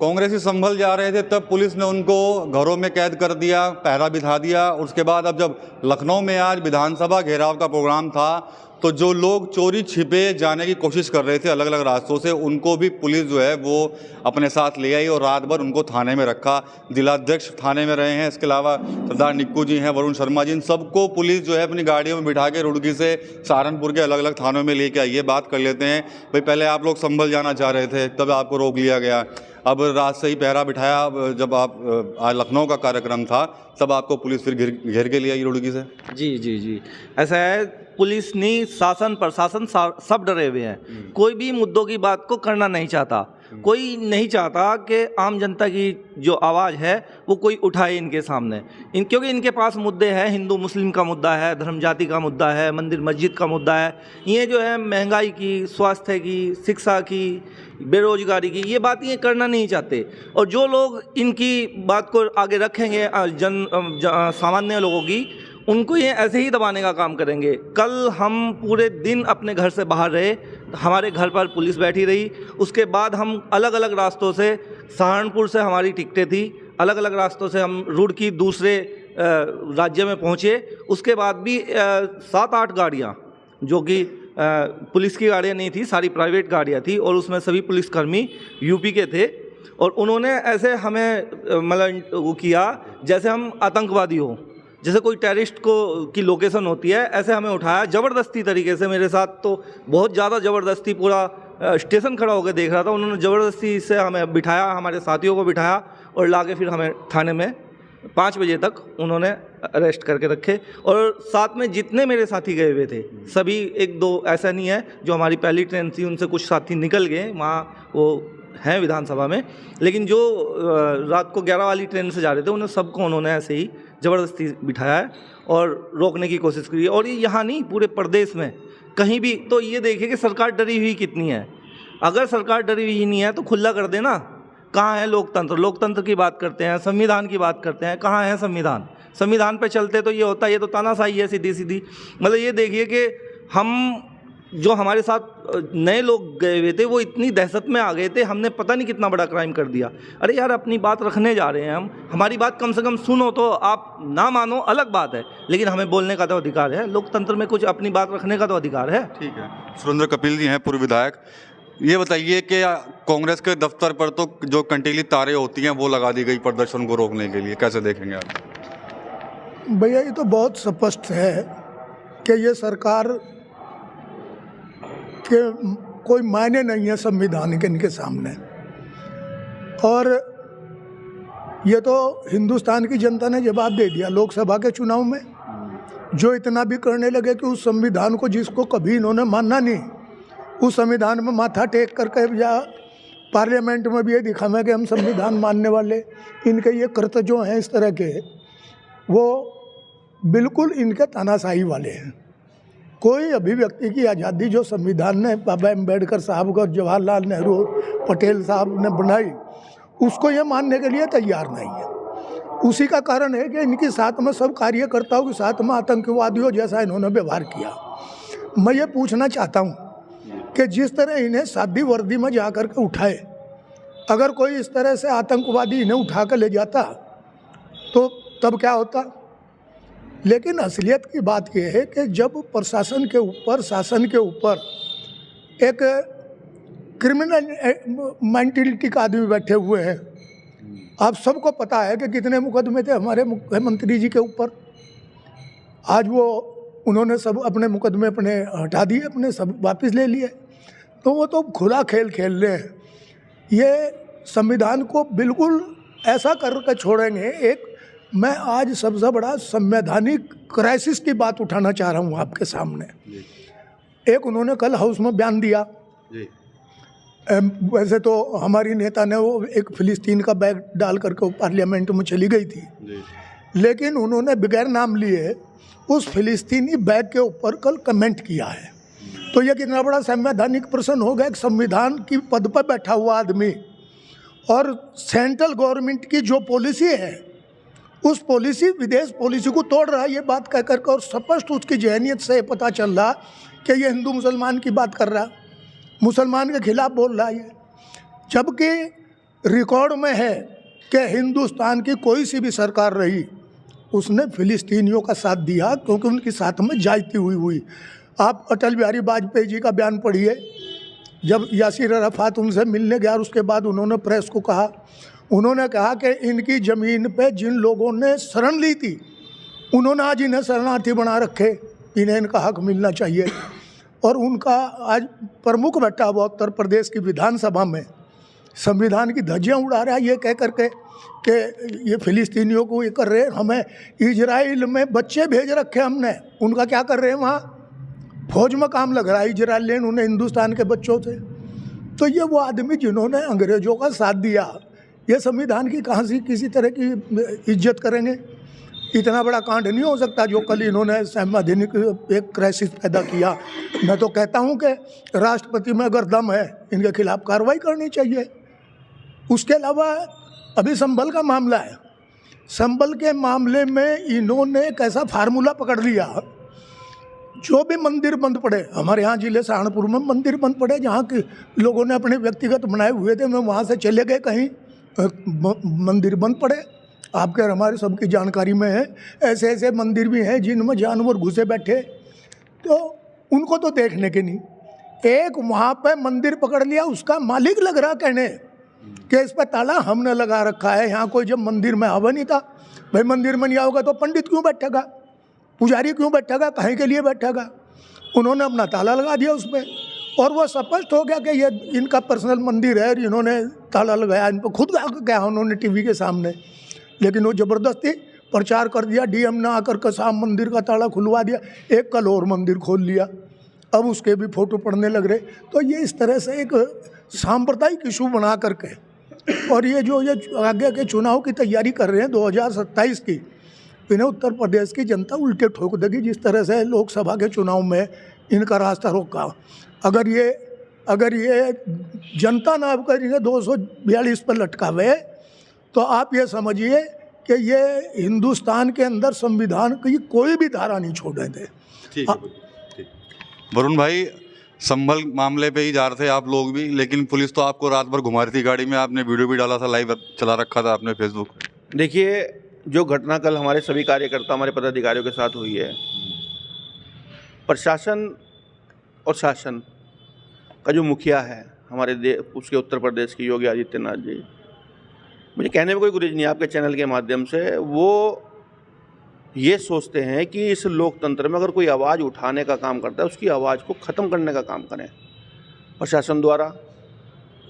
कांग्रेसी संभल जा रहे थे तब पुलिस ने उनको घरों में कैद कर दिया, पहरा बिठा दिया। उसके बाद अब जब लखनऊ में आज विधानसभा घेराव का प्रोग्राम था तो जो लोग चोरी छिपे जाने की कोशिश कर रहे थे अलग अलग रास्तों से, उनको भी पुलिस जो है वो अपने साथ ले आई और रात भर उनको थाने में रखा। जिलाध्यक्ष थाने में रहे हैं, इसके अलावा सरदार निक्कू जी हैं, वरुण शर्मा जी, इन सबको पुलिस जो है अपनी गाड़ियों में बिठा के रुड़की से सहारनपुर के अलग अलग थानों में लेके आई है। बात कर लेते हैं भाई, पहले आप लोग संभल जाना चाह रहे थे तब आपको रोक लिया गया, अब रात से ही पहरा बिठाया, जब आप आज लखनऊ का कार्यक्रम था तब आपको पुलिस फिर घेर के लिया रुड़की से। जी जी जी, ऐसा है, पुलिस नहीं, शासन प्रशासन सब डरे हुए हैं। कोई भी मुद्दों की बात को करना नहीं चाहता, कोई नहीं चाहता कि आम जनता की जो आवाज़ है वो कोई उठाए इनके सामने। क्योंकि इनके पास मुद्दे हैं, हिंदू मुस्लिम का मुद्दा है, धर्म जाति का मुद्दा है, मंदिर मस्जिद का मुद्दा है, ये जो है महंगाई की, स्वास्थ्य की, शिक्षा की, बेरोजगारी की, ये बात ये करना नहीं चाहते। और जो लोग इनकी बात को आगे रखेंगे सामान्य लोगों की, उनको ये ऐसे ही दबाने का काम करेंगे। कल हम पूरे दिन अपने घर से बाहर रहे, हमारे घर पर पुलिस बैठी रही, उसके बाद हम अलग अलग रास्तों से, सहारनपुर से हमारी टिकटें थी, अलग अलग रास्तों से हम रुड़की दूसरे राज्य में पहुँचे। उसके बाद भी 7-8 गाड़ियाँ, जो कि पुलिस की गाड़ियाँ नहीं थी, सारी प्राइवेट गाड़ियाँ थी, और उसमें सभी पुलिसकर्मी यूपी के थे। और उन्होंने ऐसे हमें मतलब वो किया जैसे हम आतंकवादी हो, जैसे कोई टेररिस्ट की लोकेशन होती है, ऐसे हमें उठाया ज़बरदस्ती तरीके से। मेरे साथ तो बहुत ज़्यादा ज़बरदस्ती, पूरा स्टेशन खड़ा होकर देख रहा था, उन्होंने ज़बरदस्ती से हमें बिठाया, हमारे साथियों को बिठाया और लाके फिर हमें थाने में 5 बजे तक उन्होंने अरेस्ट करके रखे। और साथ में जितने मेरे साथी गए हुए थे सभी, 1-2 ऐसा नहीं है, जो हमारी पहली ट्रेन थी उनसे कुछ साथी निकल गए, वहाँ वो हैं विधानसभा में, लेकिन जो रात को 11 वाली ट्रेन से जा रहे थे उन्हें सबको उन्होंने ऐसे ही ज़बरदस्ती बिठाया है और रोकने की कोशिश की। और ये यहाँ नहीं, पूरे प्रदेश में कहीं भी। तो ये देखिए कि सरकार डरी हुई कितनी है। अगर सरकार डरी हुई नहीं है तो खुला कर देना। कहाँ है लोकतंत्र? लोकतंत्र की बात करते हैं, संविधान की बात करते हैं, कहाँ है संविधान? संविधान पे चलते तो ये होता, ये तो तानाशाही है सीधी सीधी। मतलब ये देखिए कि हम, जो हमारे साथ नए लोग गए हुए थे, वो इतनी दहशत में आ गए थे, हमने पता नहीं कितना बड़ा क्राइम कर दिया। अरे यार, अपनी बात रखने जा रहे हैं हम, हमारी बात कम से कम सुनो, तो आप ना मानो अलग बात है, लेकिन हमें बोलने का तो अधिकार है। लोकतंत्र में कुछ अपनी बात रखने का तो अधिकार है। ठीक है। सुरेंद्र कपिल जी हैं, पूर्व विधायक, ये बताइए कि कांग्रेस के दफ्तर पर तो जो कंटीली तारें होती हैं वो लगा दी गई प्रदर्शन को रोकने के लिए, कैसे देखेंगे आप? भैया, ये तो बहुत स्पष्ट है कि ये सरकार के कोई मायने नहीं है संविधान के इनके सामने। और ये तो हिंदुस्तान की जनता ने जवाब दे दिया लोकसभा के चुनाव में, जो इतना भी करने लगे कि उस संविधान को, जिसको कभी इन्होंने माना नहीं, उस संविधान में माथा टेक करके या पार्लियामेंट में भी ये दिखावे कि हम संविधान मानने वाले। इनके ये कृत्य जो हैं इस तरह के, वो बिल्कुल इनके तानाशाही वाले हैं। कोई अभिव्यक्ति की आज़ादी जो संविधान ने बाबा अम्बेडकर साहब और जवाहरलाल नेहरू पटेल साहब ने बनाई, उसको ये मानने के लिए तैयार नहीं है। उसी का कारण है कि इनके साथ में सब कार्यकर्ताओं के साथ में आतंकवादियों जैसा इन्होंने व्यवहार किया। मैं ये पूछना चाहता हूँ कि जिस तरह इन्हें सादी वर्दी में जा कर के उठाए, अगर कोई इस तरह से आतंकवादी इन्हें उठा कर ले जाता तो तब क्या होता? लेकिन असलियत की बात यह है कि जब प्रशासन के ऊपर, शासन के ऊपर एक क्रिमिनल मेंटिलिटी का आदमी बैठे हुए हैं। आप सबको पता है कि कितने मुकदमे थे हमारे मुख्यमंत्री जी के ऊपर। आज वो उन्होंने सब अपने मुकदमे अपने हटा दिए, अपने सब वापस ले लिए, तो वो तो खुला खेल खेल रहे हैं। ये संविधान को बिल्कुल ऐसा करके छोड़ेंगे। एक मैं आज सबसे बड़ा संवैधानिक क्राइसिस की बात उठाना चाह रहा हूँ आपके सामने। एक उन्होंने कल हाउस में बयान दिया, वैसे तो हमारी नेता ने वो एक फिलिस्तीन का बैग डाल करके पार्लियामेंट में चली गई थी, लेकिन उन्होंने बगैर नाम लिए उस फिलिस्तीनी बैग के ऊपर कल कमेंट किया है। तो ये कितना बड़ा संवैधानिक प्रश्न होगा। एक संविधान की पद पर बैठा हुआ आदमी और सेंट्रल गवर्नमेंट की जो पॉलिसी है उस पॉलिसी, विदेश पॉलिसी को तोड़ रहा है, ये बात कह कर, और स्पष्ट उसकी जहनीत से पता चल रहा कि ये हिंदू मुसलमान की बात कर रहा, मुसलमान के खिलाफ बोल रहा है। जबकि रिकॉर्ड में है कि हिंदुस्तान की कोई सी भी सरकार रही उसने फिलिस्तीनियों का साथ दिया, क्योंकि उनके साथ में जायती हुई। आप अटल बिहारी वाजपेयी जी का बयान पढ़िए, जब यासिर अराफात उनसे मिलने गया, उसके बाद उन्होंने प्रेस को कहा, उन्होंने कहा कि इनकी ज़मीन पे जिन लोगों ने शरण ली थी उन्होंने आज इन्हें शरणार्थी बना रखे, इन्हें इनका हक मिलना चाहिए। और उनका आज प्रमुख बैठा हुआ उत्तर प्रदेश की विधानसभा में संविधान की धज्जियाँ उड़ा रहा है, ये कह करके कि ये फिलिस्तीनियों को ये कर रहे हैं, हमें इजराइल में बच्चे भेज रखे हमने, उनका क्या कर रहे हैं वहाँ, फौज में काम लग रहा है इजराइलियन उन्हें हिंदुस्तान के बच्चों से। तो ये वो आदमी जिन्होंने अंग्रेज़ों का साथ दिया, ये संविधान की कहाँ से किसी तरह की इज्जत करेंगे। इतना बड़ा कांड नहीं हो सकता जो कल इन्होंने संवैधानिक एक क्राइसिस पैदा किया। मैं तो कहता हूँ कि राष्ट्रपति में अगर दम है इनके खिलाफ कार्रवाई करनी चाहिए। उसके अलावा अभी संभल का मामला है, संभल के मामले में इन्होंने एक ऐसा फार्मूला पकड़ लिया, जो भी मंदिर बंद पड़े, हमारे यहाँ जिले सहारनपुर में मंदिर बंद पड़े जहाँ के लोगों ने अपने व्यक्तिगत बनाए हुए थे, मैं वहाँ से चले गए कहीं, मंदिर बंद पड़े। आपके और हमारे सबकी जानकारी में है, ऐसे ऐसे मंदिर भी हैं जिनमें जानवर घुसे बैठे, तो उनको तो देखने के नहीं। एक वहाँ पे मंदिर पकड़ लिया, उसका मालिक लग रहा कहने कि इस पर ताला हमने लगा रखा है। यहाँ कोई जब मंदिर में आवा नहीं था, भाई मंदिर में नहीं आओगे तो पंडित क्यों बैठेगा, पुजारी क्यों बैठेगा, कहीं के लिए बैठेगा। उन्होंने अपना ताला लगा दिया उस पर, और वो स्पष्ट हो गया कि ये इनका पर्सनल मंदिर है, इन्होंने ताला लगाया। इन पर खुद गया उन्होंने टीवी के सामने, लेकिन वो ज़बरदस्ती प्रचार कर दिया, डीएम ने आकर के साहब मंदिर का ताला खुलवा दिया, एक कल और मंदिर खोल लिया, अब उसके भी फोटो पड़ने लग रहे। तो ये इस तरह से एक सांप्रदायिक इशू बना करके, और ये जो ये आगे के चुनाव की तैयारी कर रहे हैं 2027 की, इन्हें उत्तर प्रदेश की जनता उल्टे ठोक देगी। जिस तरह से लोकसभा के चुनाव में इनका रास्ता रोका, अगर ये जनता ना कर इन्हें 242 पर लटकावे, तो आप ये समझिए कि ये हिंदुस्तान के अंदर संविधान की कोई भी धारा नहीं छोड़े थे। ठीक है। वरुण भाई, संभल मामले पे ही जा रहे थे आप लोग भी, लेकिन पुलिस तो आपको रात भर घुमा रही थी गाड़ी में, आपने वीडियो भी डाला था, लाइव चला रखा था आपने फेसबुक पे। देखिए, जो घटना कल हमारे सभी कार्यकर्ता, हमारे पदाधिकारियों के साथ हुई है, प्रशासन और शासन का जो मुखिया है हमारे उसके उत्तर प्रदेश की योगी आदित्यनाथ जी, मुझे कहने में कोई गुरेज नहीं आपके चैनल के माध्यम से, वो ये सोचते हैं कि इस लोकतंत्र में अगर कोई आवाज़ उठाने का काम करता है, उसकी आवाज़ को ख़त्म करने का काम करें। प्रशासन द्वारा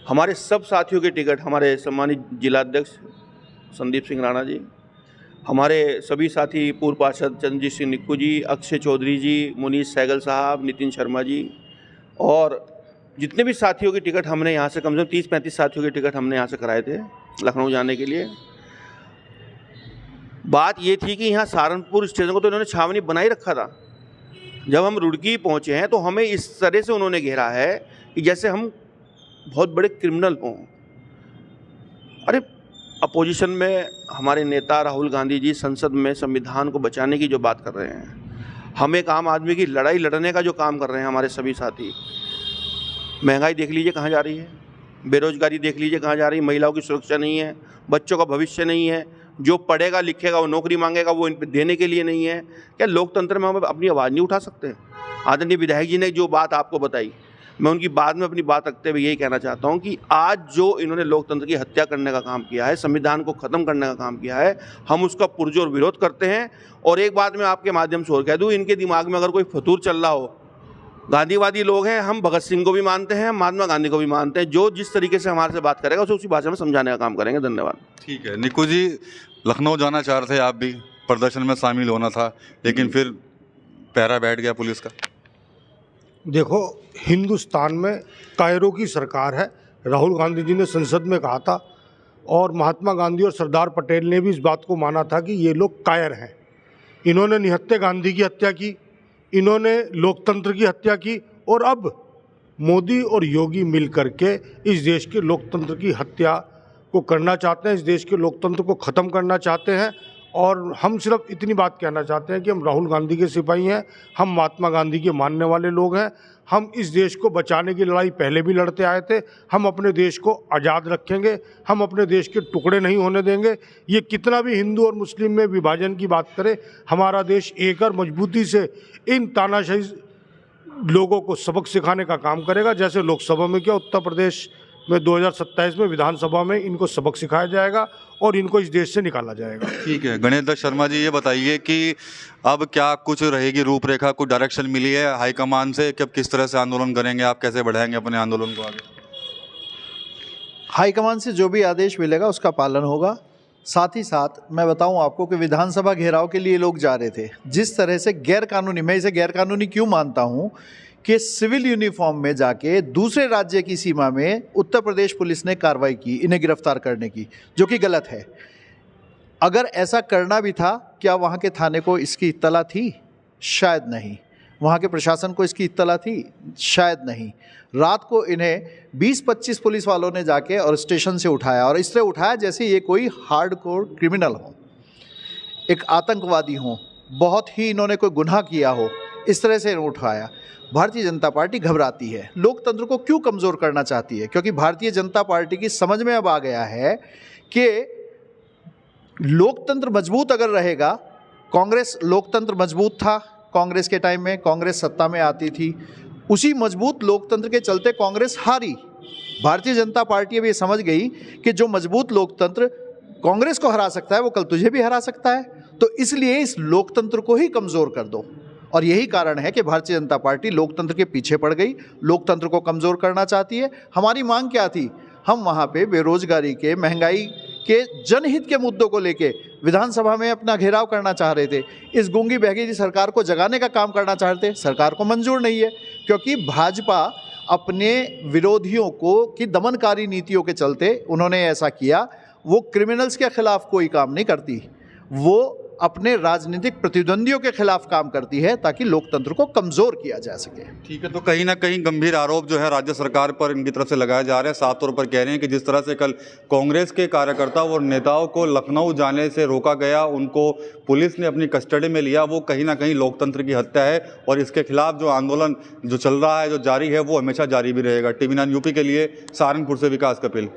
हमारे सब साथियों के टिकट, हमारे सम्मानित जिलाध्यक्ष संदीप सिंह राणा जी, हमारे सभी साथी पूर्व पार्षद चंद्रजीत सिंह निक्कू जी, अक्षय चौधरी जी, मुनीष सहगल साहब, नितिन शर्मा जी, और जितने भी साथियों के टिकट हमने यहाँ से कम से कम 30-35 साथियों के टिकट हमने यहाँ से कराए थे लखनऊ जाने के लिए। बात ये थी कि यहाँ सहारनपुर स्टेशन को तो इन्होंने छावनी बनाई रखा था। जब हम रुड़की पहुँचे हैं तो हमें इस तरह से उन्होंने घेरा है कि जैसे हम बहुत बड़े क्रिमिनल हों। अरे, अपोजिशन में हमारे नेता राहुल गांधी जी संसद में संविधान को बचाने की जो बात कर रहे हैं, हम एक आम आदमी की लड़ाई लड़ने का जो काम कर रहे हैं हमारे सभी साथी। महंगाई देख लीजिए कहाँ जा रही है, बेरोजगारी देख लीजिए कहाँ जा रही है, महिलाओं की सुरक्षा नहीं है, बच्चों का भविष्य नहीं है, जो पढ़ेगा लिखेगा वो नौकरी मांगेगा वो इन पर देने के लिए नहीं है। क्या लोकतंत्र में हम अपनी आवाज़ नहीं उठा सकते? आदरणीय विधायक जी ने जो बात आपको बताई, मैं उनकी बाद में अपनी बात रखते हुए यही कहना चाहता हूं कि आज जो इन्होंने लोकतंत्र की हत्या करने का काम किया है, संविधान को ख़त्म करने का काम किया है, हम उसका पुरजोर विरोध करते हैं। और एक बात मैं आपके माध्यम से और कह दूँ, इनके दिमाग में अगर कोई फतूर चल रहा हो, गांधीवादी लोग हैं, हम भगत सिंह को भी मानते हैं, महात्मा गांधी को भी मानते हैं, जो जिस तरीके से हमारे से बात करेगा उसे उसी भाषा में समझाने का काम करेंगे। धन्यवाद। ठीक है। निक्कू जी, लखनऊ जाना चाह रहे थे आप भी, प्रदर्शन में शामिल होना था, लेकिन फिर पहरा बैठ गया पुलिस का। देखो, हिंदुस्तान में कायरों की सरकार है। राहुल गांधी जी ने संसद में कहा था, और महात्मा गांधी और सरदार पटेल ने भी इस बात को माना था कि ये लोग कायर हैं। इन्होंने निहत्थे गांधी की हत्या की, इन्होंने लोकतंत्र की हत्या की, और अब मोदी और योगी मिल करके इस देश के लोकतंत्र की हत्या को करना चाहते हैं, इस देश के लोकतंत्र को ख़त्म करना चाहते हैं। और हम सिर्फ इतनी बात कहना चाहते हैं कि हम राहुल गांधी के सिपाही हैं, हम महात्मा गांधी के मानने वाले लोग हैं। हम इस देश को बचाने की लड़ाई पहले भी लड़ते आए थे। हम अपने देश को आज़ाद रखेंगे, हम अपने देश के टुकड़े नहीं होने देंगे। ये कितना भी हिंदू और मुस्लिम में विभाजन की बात करे, हमारा देश एक और मजबूती से इन तानाशाही लोगों को सबक सिखाने का काम करेगा। जैसे लोकसभा में किया, उत्तर प्रदेश में 2027 में विधानसभा में इनको सबक सिखाया जाएगा और इनको इस देश से निकाला जाएगा। ठीक है, गणेश दत्त शर्मा जी, ये बताइए कि अब क्या कुछ रहेगी रूपरेखा, कुछ डायरेक्शन मिली है हाईकमान से कि अब किस तरह से आंदोलन करेंगे, आप कैसे बढ़ाएंगे अपने आंदोलन को आगे? हाईकमान से जो भी आदेश मिलेगा उसका पालन होगा। साथ ही साथ मैं बताऊं आपको कि विधानसभा घेराव के लिए लोग जा रहे थे, जिस तरह से गैरकानूनी, मैं इसे गैरकानूनी क्यों मानता हूं कि सिविल यूनिफॉर्म में जाके दूसरे राज्य की सीमा में उत्तर प्रदेश पुलिस ने कार्रवाई की इन्हें गिरफ्तार करने की, जो कि गलत है। अगर ऐसा करना भी था, क्या वहाँ के थाने को इसकी इत्तला थी? शायद नहीं। वहाँ के प्रशासन को इसकी इत्तला थी? शायद नहीं। रात को इन्हें 20-25 पुलिस वालों ने जाके और स्टेशन से उठाया, और इसलिए उठाया जैसे ये कोई हार्डकोर क्रिमिनल हो, एक आतंकवादी हो, बहुत ही इन्होंने कोई गुनाह किया हो, इस तरह से इन्हें उठाया। भारतीय जनता पार्टी घबराती है, लोकतंत्र को क्यों कमज़ोर करना चाहती है? क्योंकि भारतीय जनता पार्टी की समझ में अब आ गया है कि लोकतंत्र मजबूत अगर रहेगा, कांग्रेस लोकतंत्र मजबूत था, कांग्रेस के टाइम में कांग्रेस सत्ता में आती थी, उसी मजबूत लोकतंत्र के चलते कांग्रेस हारी। भारतीय जनता पार्टी अब ये समझ गई कि जो मजबूत लोकतंत्र कांग्रेस को हरा सकता है वो कल तुझे भी हरा सकता है, तो इसलिए इस लोकतंत्र को ही कमज़ोर कर दो। और यही कारण है कि भारतीय जनता पार्टी लोकतंत्र के पीछे पड़ गई, लोकतंत्र को कमज़ोर करना चाहती है। हमारी मांग क्या थी? हम वहाँ पे बेरोजगारी के, महंगाई के, जनहित के मुद्दों को लेके विधानसभा में अपना घेराव करना चाह रहे थे। इस गूंगी बहरी सरकार को जगाने का काम करना चाहते थे, सरकार को मंजूर नहीं है, क्योंकि भाजपा अपने विरोधियों को की दमनकारी नीतियों के चलते उन्होंने ऐसा किया। वो क्रिमिनल्स के खिलाफ कोई काम नहीं करती, वो अपने राजनीतिक प्रतिद्वंदियों के खिलाफ काम करती है ताकि लोकतंत्र को कमज़ोर किया जा सके। ठीक है, तो कहीं ना कहीं गंभीर आरोप जो है राज्य सरकार पर इनकी तरफ से लगाए जा रहे हैं। साफ तौर पर कह रहे हैं कि जिस तरह से कल कांग्रेस के कार्यकर्ताओं और नेताओं को लखनऊ जाने से रोका गया, उनको पुलिस ने अपनी कस्टडी में लिया, वो कहीं ना कहीं लोकतंत्र की हत्या है और इसके खिलाफ जो आंदोलन जो चल रहा है, जो जारी है, वो हमेशा जारी भी रहेगा। TV9 यूपी के लिए सहारनपुर से विकास कपिल।